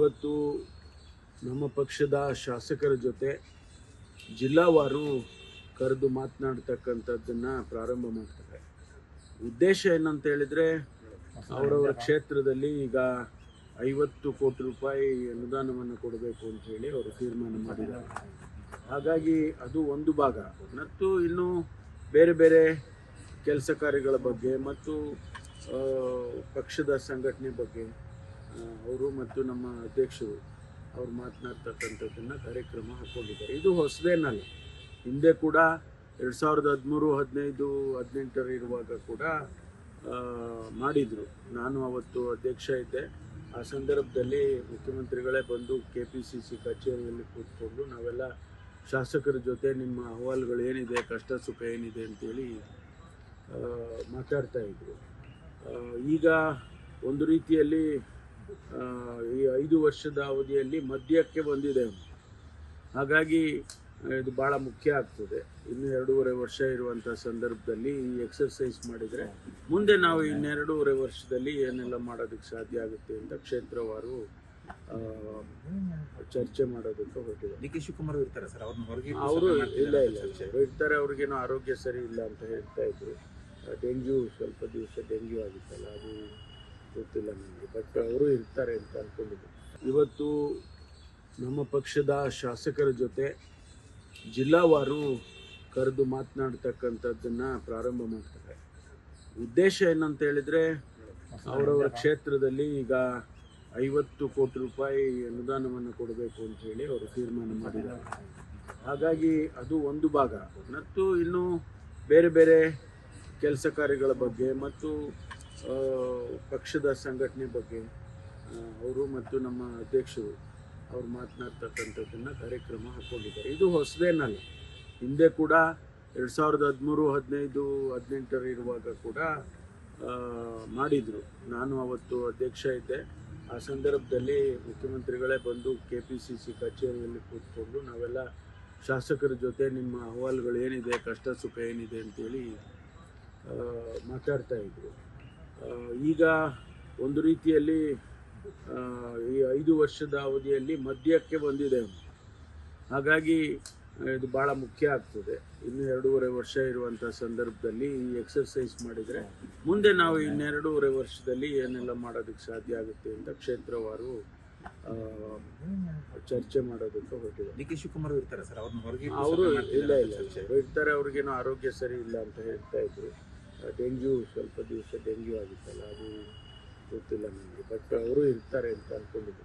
ಇವತ್ತು ನಮ್ಮ ಪಕ್ಷದ ಶಾಸಕರ ಜೊತೆ ಜಿಲ್ಲಾವಾರು ಕರೆದು ಮಾತನಾಡ್ತಕ್ಕಂಥದ್ದನ್ನು ಪ್ರಾರಂಭ ಮಾಡ್ತಾರೆ. ಉದ್ದೇಶ ಏನಂತ ಹೇಳಿದರೆ, ಅವರವರ ಕ್ಷೇತ್ರದಲ್ಲಿ ಈಗ 50 ಕೋಟಿ ರೂಪಾಯಿ ಅನುದಾನವನ್ನು ಕೊಡಬೇಕು ಅಂತ ಹೇಳಿ ಅವರು ತೀರ್ಮಾನ ಮಾಡಿದ್ದಾರೆ. ಹಾಗಾಗಿ ಅದು ಒಂದು ಭಾಗ. ಮತ್ತು ಇನ್ನು ಬೇರೆ ಬೇರೆ ಕೆಲಸ ಕಾರ್ಯಗಳ ಬಗ್ಗೆ ಮತ್ತು ಪಕ್ಷದ ಸಂಘಟನೆ ಬಗ್ಗೆ ಅವರು ಮತ್ತು ನಮ್ಮ ಅಧ್ಯಕ್ಷರು ಅವರು ಮಾತನಾಡ್ತಕ್ಕಂಥದ್ದನ್ನು ಕಾರ್ಯಕ್ರಮ ಹಾಕ್ಕೊಂಡಿದ್ದಾರೆ. ಇದು ಹೊಸದೇನಲ್ಲ. ಹಿಂದೆ ಕೂಡ 2013, 15, 18 ಇರುವಾಗ ಕೂಡ ಮಾಡಿದರು. ನಾನು ಅವತ್ತು ಅಧ್ಯಕ್ಷ ಇದ್ದೆ. ಆ ಸಂದರ್ಭದಲ್ಲಿ ಮುಖ್ಯಮಂತ್ರಿಗಳೇ ಬಂದು KPCC ಕಚೇರಿಯಲ್ಲಿ ಕೂತ್ಕೊಂಡು ನಾವೆಲ್ಲ ಶಾಸಕರ ಜೊತೆ ನಿಮ್ಮ ಅಹವಾಲುಗಳು ಏನಿದೆ, ಕಷ್ಟ ಸುಖ ಏನಿದೆ ಅಂತೇಳಿ ಮಾತಾಡ್ತಾಯಿದ್ರು. ಈಗ ಒಂದು ರೀತಿಯಲ್ಲಿ ಈ 5 ವರ್ಷದ ಅವಧಿಯಲ್ಲಿ ಮಧ್ಯಕ್ಕೆ ಬಂದಿದೆ. ಹಾಗಾಗಿ ಇದು ಭಾಳ ಮುಖ್ಯ ಆಗ್ತದೆ. ಇನ್ನು 2.5 ವರ್ಷ ಇರುವಂಥ ಸಂದರ್ಭದಲ್ಲಿ ಈ ಎಕ್ಸರ್ಸೈಸ್ ಮಾಡಿದರೆ ಮುಂದೆ ನಾವು ಇನ್ನು 2.5 ವರ್ಷದಲ್ಲಿ ಏನೆಲ್ಲ ಮಾಡೋದಕ್ಕೆ ಸಾಧ್ಯ ಆಗುತ್ತೆ ಅಂತ ಕ್ಷೇತ್ರವಾರು ಚರ್ಚೆ ಮಾಡೋದಕ್ಕೆ ಹೊರಟಿದೆ. DK ಶಿವಕುಮಾರ್ ಇರ್ತಾರೆ ಸರ್, ಅವರು ಇಲ್ಲ ಇರ್ತಾರೆ. ಅವ್ರಿಗೇನೋ ಆರೋಗ್ಯ ಸರಿ ಇಲ್ಲ ಅಂತ ಹೇಳ್ತಾ ಇದ್ರು. ಡೆಂಗ್ಯೂ ಸ್ವಲ್ಪ ದಿವಸ ಡೆಂಗ್ಯೂ ಆಗಿತ್ತಲ್ಲ, ಅದು ಗೊತ್ತಿಲ್ಲ ನನಗೆ. ಬಟ್ ಅವರು ಇರ್ತಾರೆ ಅಂತ ಅಂದ್ಕೊಂಡಿದ್ದೆ. ಇವತ್ತು ನಮ್ಮ ಪಕ್ಷದ ಶಾಸಕರ ಜೊತೆ ಜಿಲ್ಲಾವಾರು ಕರೆದು ಮಾತನಾಡ್ತಕ್ಕಂಥದ್ದನ್ನು ಪ್ರಾರಂಭ ಮಾಡ್ತಾರೆ. ಉದ್ದೇಶ ಏನಂತ ಹೇಳಿದರೆ, ಅವರವರ ಕ್ಷೇತ್ರದಲ್ಲಿ ಈಗ 50 ಕೋಟಿ ರೂಪಾಯಿ ಅನುದಾನವನ್ನು ಕೊಡಬೇಕು ಅಂತ ಹೇಳಿ ಅವರು ತೀರ್ಮಾನ ಮಾಡಿದ್ದಾರೆ. ಹಾಗಾಗಿ ಅದು ಒಂದು ಭಾಗ. ಮತ್ತು ಇನ್ನು ಬೇರೆ ಬೇರೆ ಕೆಲಸ ಕಾರ್ಯಗಳ ಬಗ್ಗೆ ಮತ್ತು ಪಕ್ಷದ ಸಂಘಟನೆ ಬಗ್ಗೆ ಅವರು ಮತ್ತು ನಮ್ಮ ಅಧ್ಯಕ್ಷರು ಅವರು ಮಾತನಾಡ್ತಕ್ಕಂಥದ್ದನ್ನು ಕಾರ್ಯಕ್ರಮ ಹಾಕ್ಕೊಂಡಿದ್ದಾರೆ. ಇದು ಹೊಸದೇನಲ್ಲ. ಹಿಂದೆ ಕೂಡ 2013, 15, 18 ಇರುವಾಗ ಕೂಡ ಮಾಡಿದರು. ನಾನು ಅವತ್ತು ಅಧ್ಯಕ್ಷ ಇದ್ದೆ. ಆ ಸಂದರ್ಭದಲ್ಲಿ ಮುಖ್ಯಮಂತ್ರಿಗಳೇ ಬಂದು KPCC ಕಚೇರಿಯಲ್ಲಿ ಕೂತ್ಕೊಂಡು ನಾವೆಲ್ಲ ಶಾಸಕರ ಜೊತೆ ನಿಮ್ಮ ಅಹವಾಲುಗಳು ಏನಿದೆ, ಕಷ್ಟ ಸುಖ ಏನಿದೆ ಅಂತೇಳಿ ಮಾತಾಡ್ತಾಯಿದ್ರು. ಈಗ ಒಂದು ರೀತಿಯಲ್ಲಿ ಈ 5 ವರ್ಷದ ಅವಧಿಯಲ್ಲಿ ಮಧ್ಯಕ್ಕೆ ಬಂದಿದೆ. ಹಾಗಾಗಿ ಇದು ಭಾಳ ಮುಖ್ಯ ಆಗ್ತದೆ. ಇನ್ನು 2.5 ವರ್ಷ ಇರುವಂಥ ಸಂದರ್ಭದಲ್ಲಿ ಈ ಎಕ್ಸರ್ಸೈಸ್ ಮಾಡಿದರೆ ಮುಂದೆ ನಾವು ಇನ್ನು 2.5 ವರ್ಷದಲ್ಲಿ ಏನೆಲ್ಲ ಮಾಡೋದಕ್ಕೆ ಸಾಧ್ಯ ಆಗುತ್ತೆ ಅಂತ ಕ್ಷೇತ್ರವಾರು ಚರ್ಚೆ ಮಾಡೋದಕ್ಕೆ ಹೊರಟಿದೆ. DK ಶಿವಕುಮಾರ್ ಇರ್ತಾರೆ ಸರ್, ಅವರು ಇಲ್ಲ ಇರ್ತಾರೆ. ಅವ್ರಿಗೇನೋ ಆರೋಗ್ಯ ಸರಿ ಇಲ್ಲ ಅಂತ ಹೇಳ್ತಾ ಇದ್ರು. ಡೆಂಗ್ಯೂ ಸ್ವಲ್ಪ ದಿವಸ ಡೆಂಗ್ಯೂ ಆಗಿತ್ತಲ್ಲ, ಅದು ಗೊತ್ತಿಲ್ಲ ನನಗೆ. ಬಟ್ ಅವರು ಇರ್ತಾರೆ ಅಂತ ಅಂದ್ಕೊಂಡಿದ್ದೆ.